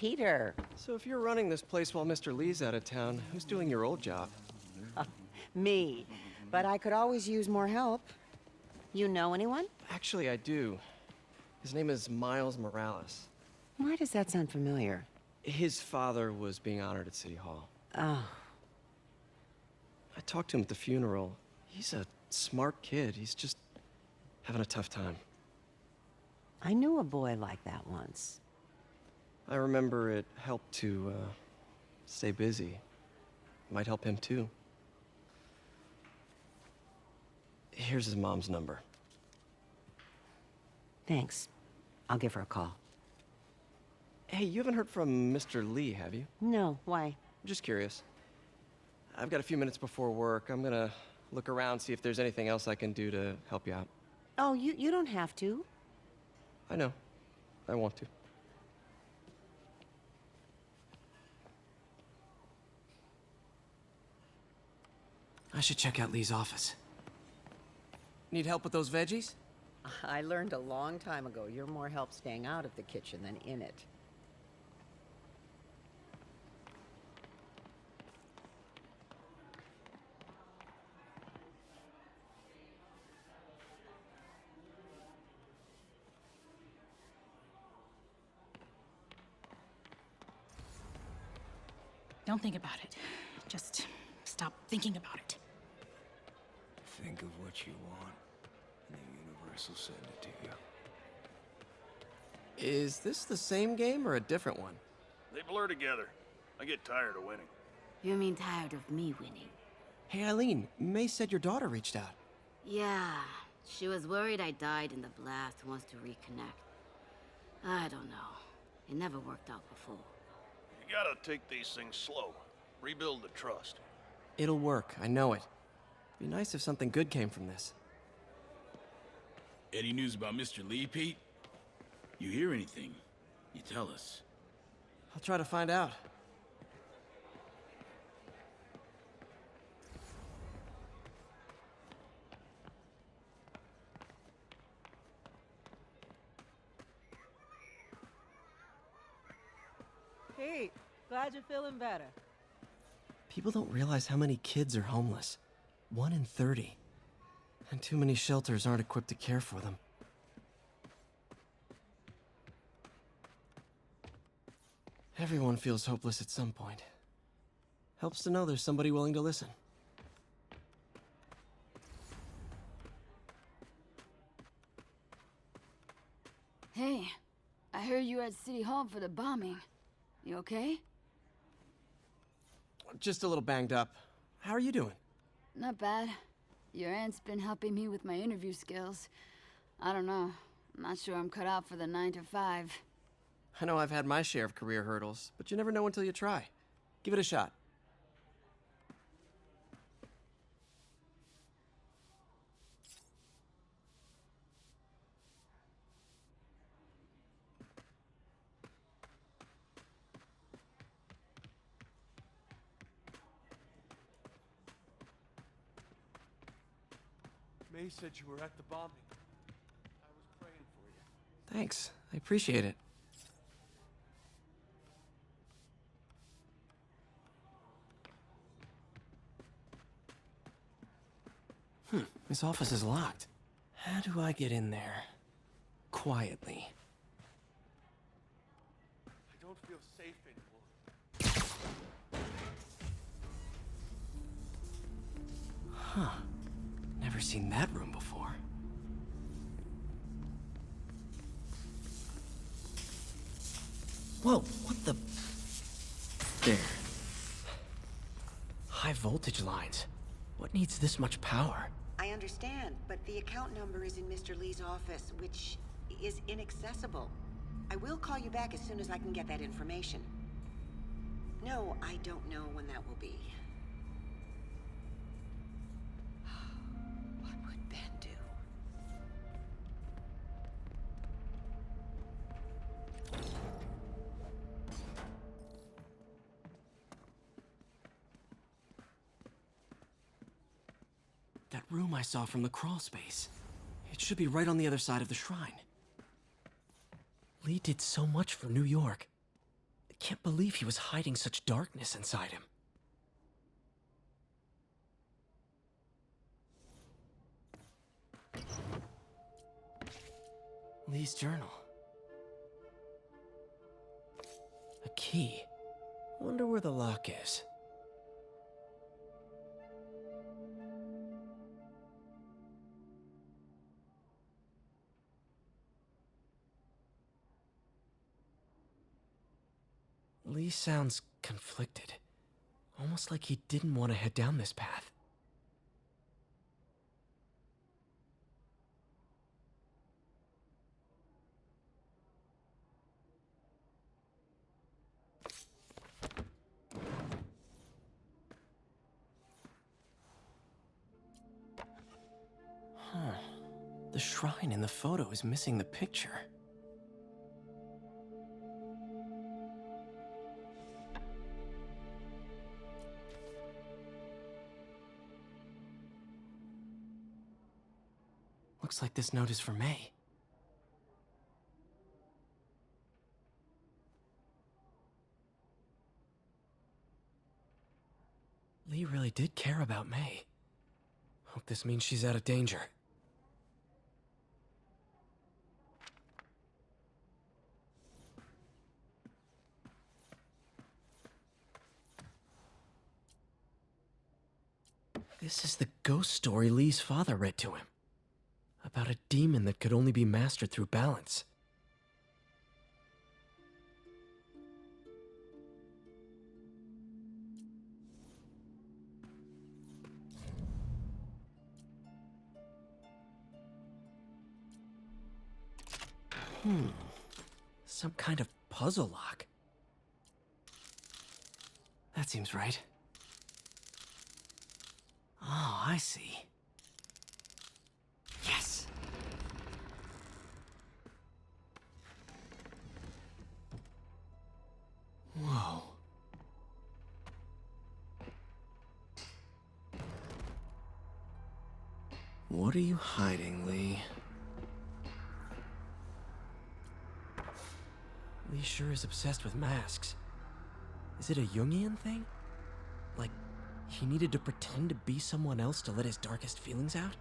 Peter. So if you're running this place while Mr. Lee's out of town, who's doing your old job? Me. But I could always use more help. You know anyone? Actually, I do. His name is Miles Morales. Why does that sound familiar? His father was being honored at City Hall. Oh, I talked to him at the funeral. He's a smart kid. He's just having a tough time. I knew a boy like that once. I remember it helped to, stay busy. Might help him too. Here's his mom's number. Thanks. I'll give her a call. Hey, you haven't heard from Mr. Lee, have you? No, why? I'm just curious. I've got a few minutes before work. I'm gonna look around, see if there's anything else I can do to help you out. Oh, you don't have to. I know. I want to. I should check out Lee's office. Need help with those veggies? I learned a long time ago you're more help staying out of the kitchen than in it. Don't think about it. Just stop thinking about it. Think of what you want, and the universe will send it to you. Is this the same game or a different one? They blur together. I get tired of winning. You mean tired of me winning? Hey, Eileen, May said your daughter reached out. Yeah, she was worried I died in the blast and wants to reconnect. I don't know. It never worked out before. You gotta take these things slow. Rebuild the trust. It'll work, I know it. Be nice if something good came from this. Any news about Mr. Lee, Pete? You hear anything? You tell us. I'll try to find out. Pete, glad you're feeling better. People don't realize how many kids are homeless. 1 in 30. And too many shelters aren't equipped to care for them. Everyone feels hopeless at some point. Helps to know there's somebody willing to listen. Hey, I heard you were at City Hall for the bombing. You okay? Just a little banged up. How are you doing? Not bad. Your aunt's been helping me with my interview skills. I don't know. I'm not sure I'm cut out for the 9 to 5. I know I've had my share of career hurdles, but you never know until you try. Give it a shot. May said you were at the bombing. I was praying for you. Thanks. I appreciate it. This office is locked. How do I get in there? Quietly. I don't feel safe anymore. Huh. Never seen that room before. Whoa, what the... There. High voltage lines. What needs this much power? I understand, but the account number is in Mr. Lee's office, which is inaccessible. I will call you back as soon as I can get that information. No, I don't know when that will be. What would Ben do? That room I saw from the crawl space. It should be right on the other side of the shrine. Lee did so much for New York. can't believe he was hiding such darkness inside him. Lee's journal. A key. Wonder where the lock is. Lee sounds conflicted. Almost like he didn't want to head down this path. Huh. The shrine in the photo is missing the picture. Looks like this note is for May. Lee really did care about May. Hope this means she's out of danger. This is the ghost story Lee's father read to him. About a demon that could only be mastered through balance. Some kind of puzzle lock. That seems right. Oh, I see. Yes! Whoa. What are you hiding, Lee? Lee sure is obsessed with masks. Is it a Jungian thing? Like, he needed to pretend to be someone else to let his darkest feelings out?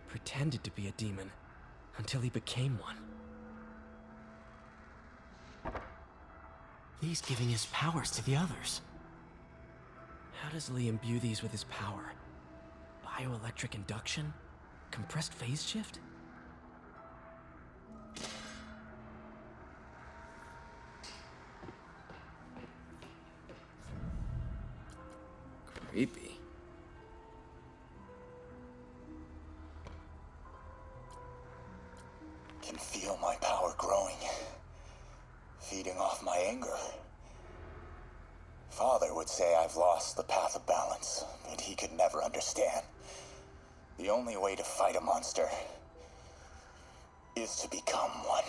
Pretended to be a demon, until he became one. Lee's giving his powers to the others. How does Lee imbue these with his power? Bioelectric induction? Compressed phase shift? Creepy. Can feel my power growing, feeding off my anger. Father would say I've lost the path of balance, but he could never understand. The only way to fight a monster is to become one.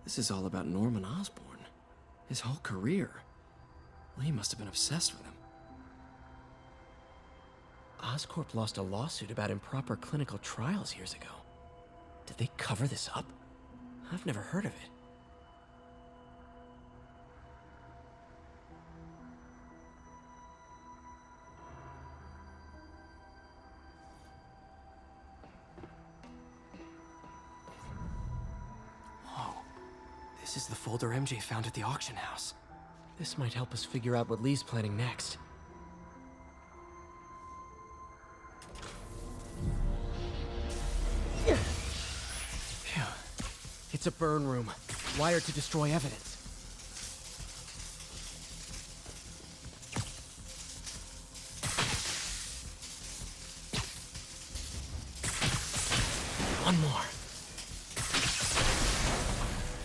This is all about Norman Osborn. His whole career. Lee must have been obsessed with him. Oscorp lost a lawsuit about improper clinical trials years ago. Did they cover this up? I've never heard of it. Whoa. This is the folder MJ found at the auction house. This might help us figure out what Lee's planning next. Phew. It's a burn room, wired to destroy evidence. One more.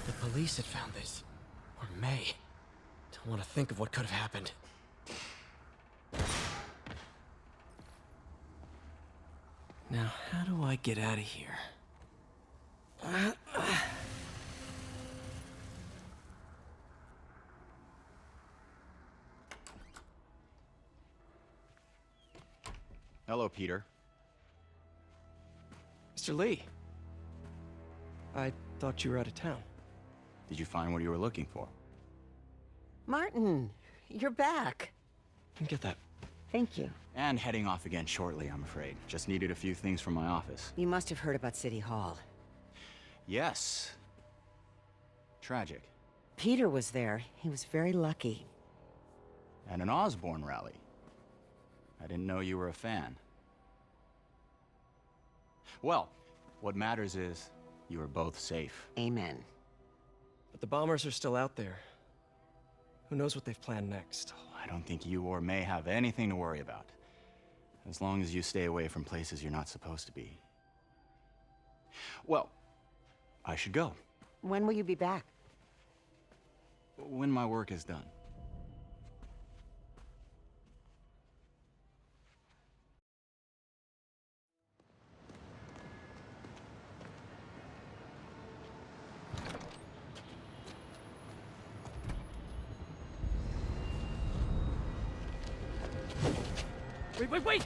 The police had found this. Or May. Don't want to think of what could have happened. Now, how do I get out of here? Hello, Peter. Mr. Lee. I thought you were out of town. Did you find what you were looking for? Martin, you're back. Get that. Thank you. And heading off again shortly, I'm afraid. Just needed a few things from my office. You must have heard about City Hall. Yes. Tragic. Peter was there. He was very lucky. At an Osborne rally. I didn't know you were a fan. Well, what matters is you are both safe. Amen. But the bombers are still out there. Who knows what they've planned next? I don't think you or May have anything to worry about. As long as you stay away from places you're not supposed to be. Well, I should go. When will you be back? When my work is done. Wait!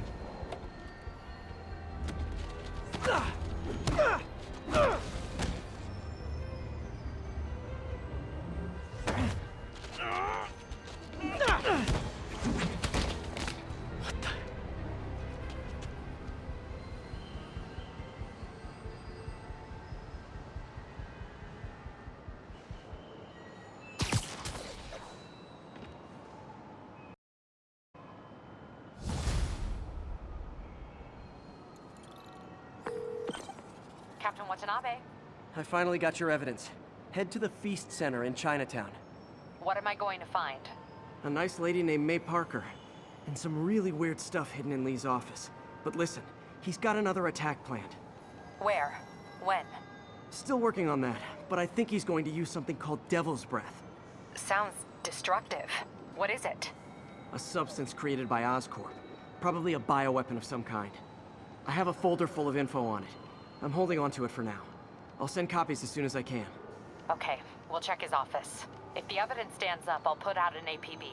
Captain Watanabe, I finally got your evidence. Head to the Feast Center in Chinatown. what am I going to find? A nice lady named May Parker. And some really weird stuff hidden in Lee's office. But listen, he's got another attack planned. Where? When? Still working on that, but I think he's going to use something called Devil's Breath. Sounds destructive. What is it? A substance created by Oscorp. Probably a bioweapon of some kind. I have a folder full of info on it. I'm holding on to it for now. I'll send copies as soon as I can. Okay, we'll check his office. If the evidence stands up, I'll put out an APB.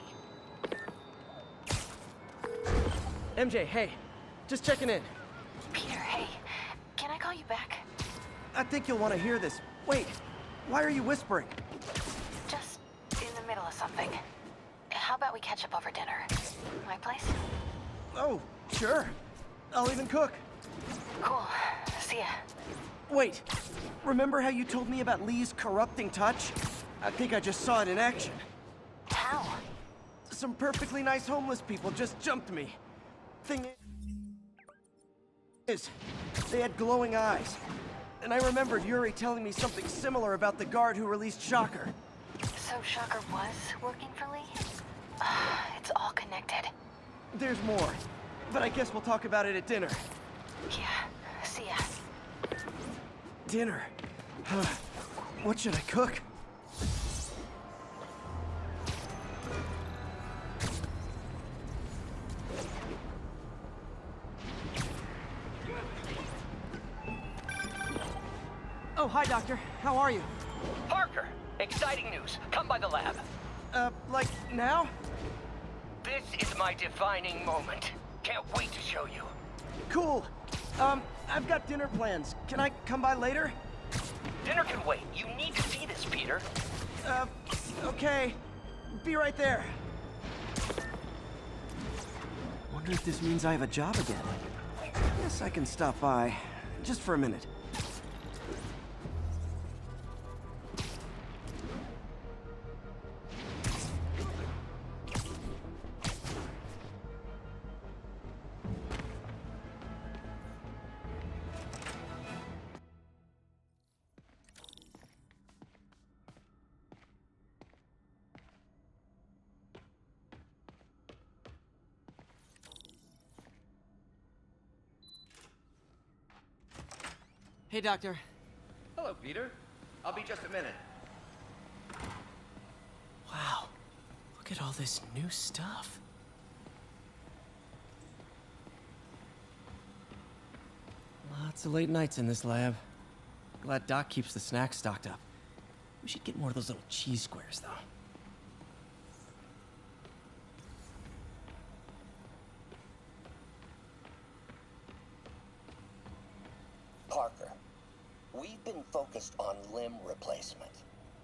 MJ, hey. Just checking in. Peter, hey. Can I call you back? I think you'll want to hear this. Wait, why are you whispering? Just in the middle of something. How about we catch up over dinner? My place? Oh, sure. I'll even cook. Cool. See ya. Wait, remember how you told me about Lee's corrupting touch? I think I just saw it in action. How? Some perfectly nice homeless people just jumped me. Thing is, they had glowing eyes. And I remembered Yuri telling me something similar about the guard who released Shocker. So Shocker was working for Lee? It's all connected. There's more, but I guess we'll talk about it at dinner. Yeah, see ya. Dinner? What should I cook? Oh, hi, Doctor. How are you? Parker, exciting news. Come by the lab. Like now? This is my defining moment. Can't wait to show you. Cool. I've got dinner plans. Can I come by later? Dinner can wait. You need to see this, Peter. Okay. Be right there. Wonder if this means I have a job again. Guess I can stop by. Just for a minute. Hey, Doctor. Hello, Peter. I'll be just a minute. Wow. Look at all this new stuff. Lots of late nights in this lab. Glad Doc keeps the snacks stocked up. We should get more of those little cheese squares, though. Parker, we've been focused on limb replacement,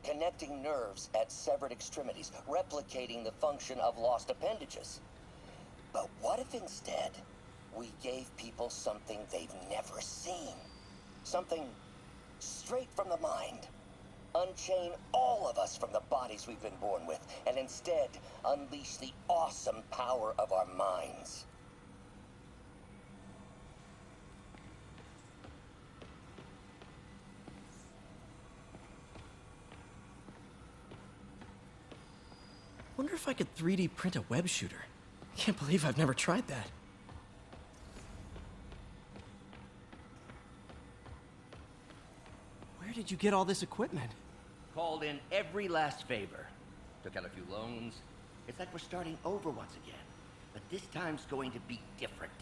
connecting nerves at severed extremities, replicating the function of lost appendages. But what if instead we gave people something they've never seen? Something straight from the mind. Unchain all of us from the bodies we've been born with, and instead unleash the awesome power of our minds. Wonder if I could 3D print a web shooter. Can't believe I've never tried that. Where did you get all this equipment? Called in every last favor. Took out a few loans. It's like we're starting over once again. But this time's going to be different.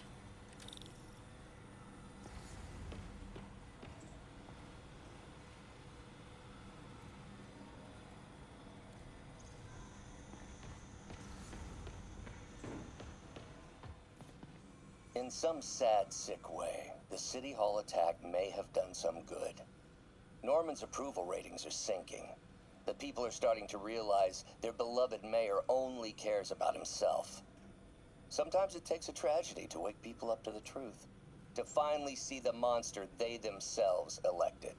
In some sad, sick way, the City Hall attack may have done some good. Norman's approval ratings are sinking. The people are starting to realize their beloved mayor only cares about himself. Sometimes it takes a tragedy to wake people up to the truth, to finally see the monster they themselves elected.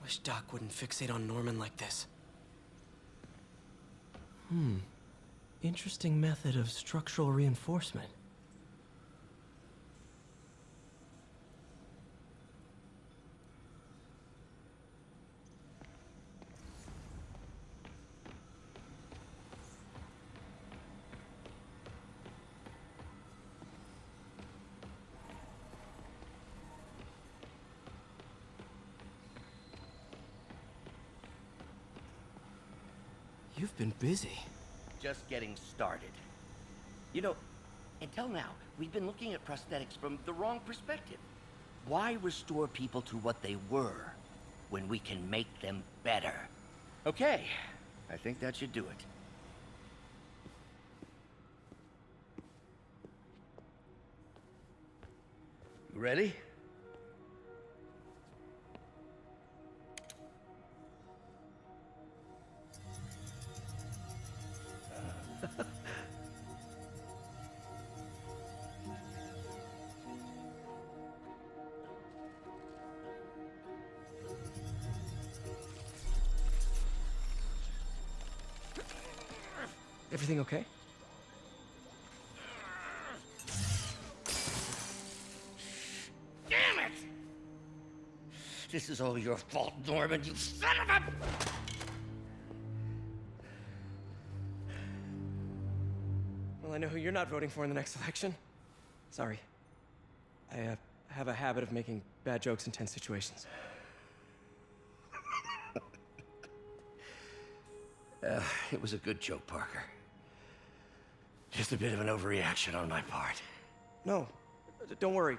Wish Doc wouldn't fixate on Norman like this. Interesting method of structural reinforcement. You've been busy. Just getting started. You know, until now, we've been looking at prosthetics from the wrong perspective. Why restore people to what they were when we can make them better? Okay, I think that should do it. You ready? Everything okay? Damn it! This is all your fault, Norman, you son of a... Well, I know who you're not voting for in the next election. Sorry. I have a habit of making bad jokes in tense situations. It was a good joke, Parker. Just a bit of an overreaction on my part. No, don't worry.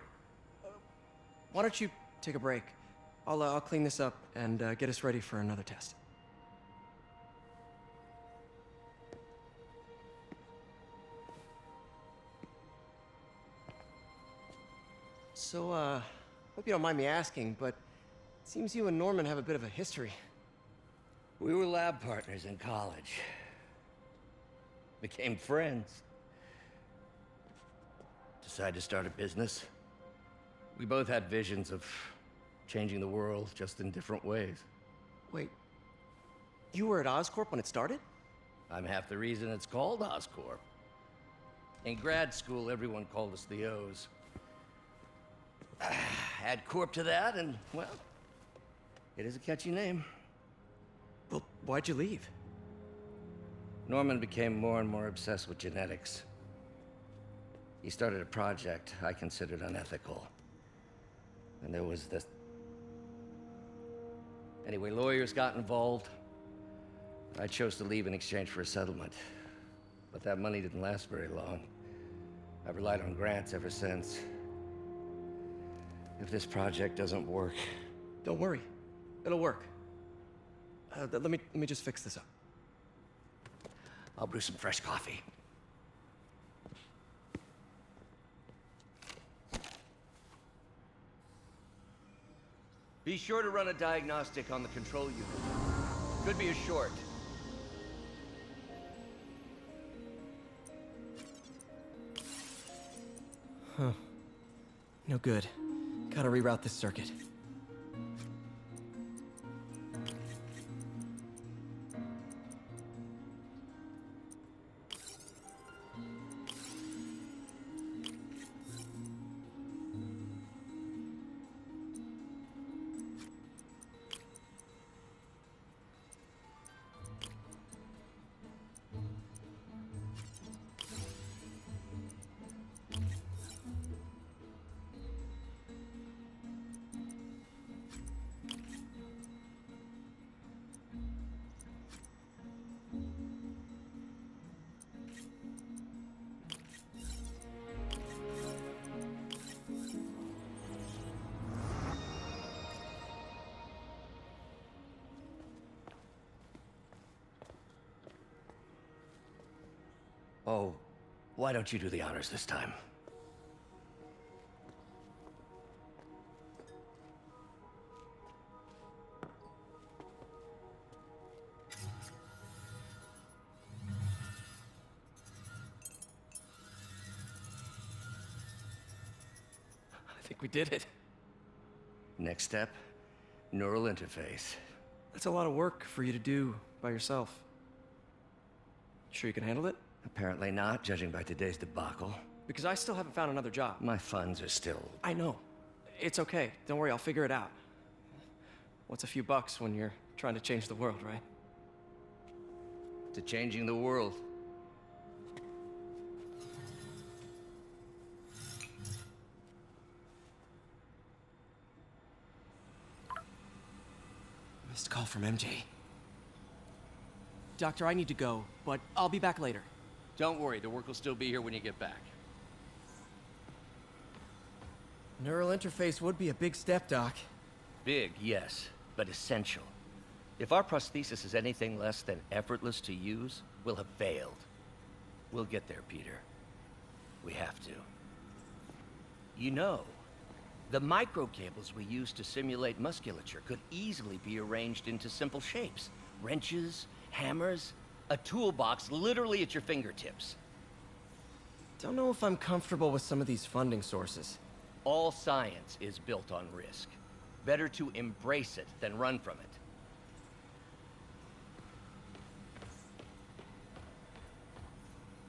Why don't you take a break? I'll clean this up and get us ready for another test. So, hope you don't mind me asking, but it seems you and Norman have a bit of a history. We were lab partners in college. Became friends. Decided to start a business. We both had visions of changing the world, just in different ways. Wait, you were at Oscorp when it started? I'm half the reason it's called Oscorp. In grad school, everyone called us the O's. Add Corp to that, and, well, it is a catchy name. Well, why'd you leave? Norman became more and more obsessed with genetics. He started a project I considered unethical. And there was this... Anyway, lawyers got involved. I chose to leave in exchange for a settlement. But that money didn't last very long. I've relied on grants ever since. If this project doesn't work... Don't worry. It'll work. Let me just fix this up. I'll brew some fresh coffee. Be sure to run a diagnostic on the control unit. Could be a short. Huh. No good. Gotta reroute this circuit. Oh, why don't you do the honors this time? I think we did it. Next step, neural interface. That's a lot of work for you to do by yourself. Sure you can handle it? Apparently not, judging by today's debacle. Because I still haven't found another job. My funds are still... I know. It's okay. Don't worry, I'll figure it out. What's a few bucks when you're trying to change the world, right? To changing the world. Missed call from MJ. Doctor, I need to go, but I'll be back later. Don't worry, the work will still be here when you get back. Neural interface would be a big step, Doc. Big, yes, but essential. If our prosthesis is anything less than effortless to use, we'll have failed. We'll get there, Peter. We have to. You know, the microcables we use to simulate musculature could easily be arranged into simple shapes. Wrenches, hammers, a toolbox literally at your fingertips. Don't know if I'm comfortable with some of these funding sources. All science is built on risk. Better to embrace it than run from it.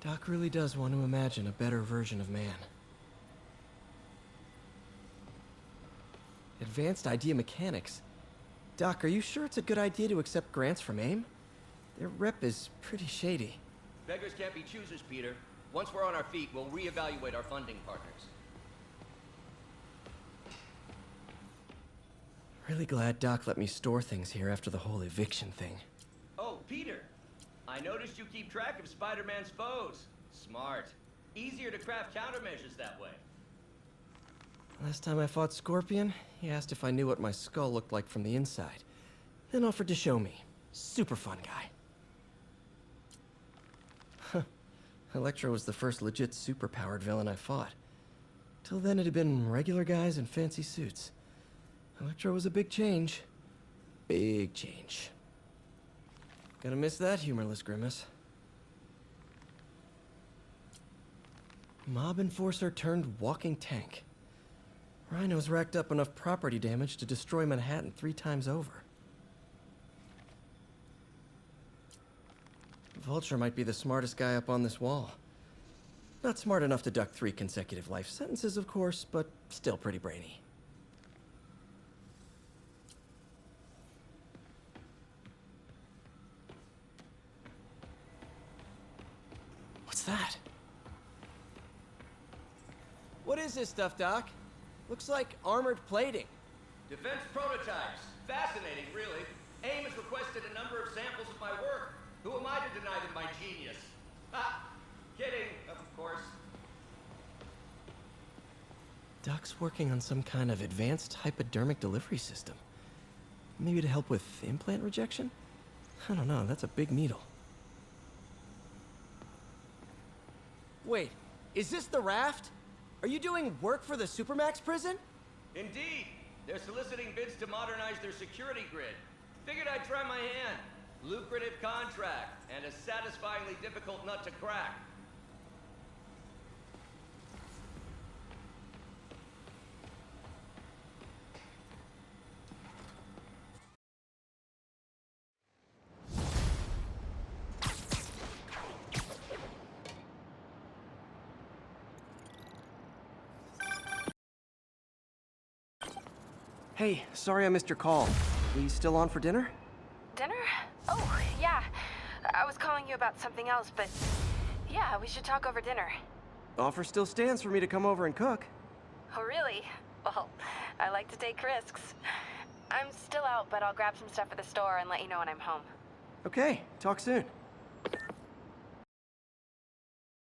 Doc really does want to imagine a better version of man. Advanced idea mechanics. Doc, are you sure it's a good idea to accept grants from AIM? Their rep is pretty shady. Beggars can't be choosers, Peter. Once we're on our feet, we'll reevaluate our funding partners. Really glad Doc let me store things here after the whole eviction thing. Oh, Peter! I noticed you keep track of Spider-Man's foes. Smart. Easier to craft countermeasures that way. Last time I fought Scorpion, he asked if I knew what my skull looked like from the inside. Then offered to show me. Super fun guy. Huh. Electro was the first legit superpowered villain I fought. Till then it had been regular guys in fancy suits. Electro was a big change. Big change. Gonna miss that humorless grimace. Mob enforcer turned walking tank. Rhino's racked up enough property damage to destroy Manhattan 3 times over. Vulture might be the smartest guy up on this wall. Not smart enough to duck 3 consecutive life sentences, of course, but still pretty brainy. What's that? What is this stuff, Doc? Looks like armored plating. Defense prototypes. Fascinating, really. AIM has requested a number of samples of my work. Who am I to deny them my genius? Ha! Kidding, of course. Doc's working on some kind of advanced hypodermic delivery system. Maybe to help with implant rejection? I don't know, that's a big needle. Wait, is this the raft? Are you doing work for the Supermax prison? Indeed. They're soliciting bids to modernize their security grid. Figured I'd try my hand. Lucrative contract, and a satisfyingly difficult nut to crack. Hey, sorry I missed your call. We still on for dinner? Dinner? Oh, yeah. I was calling you about something else, but yeah, we should talk over dinner. Offer still stands for me to come over and cook. Oh, really? Well, I like to take risks. I'm still out, but I'll grab some stuff at the store and let you know when I'm home. Okay, talk soon.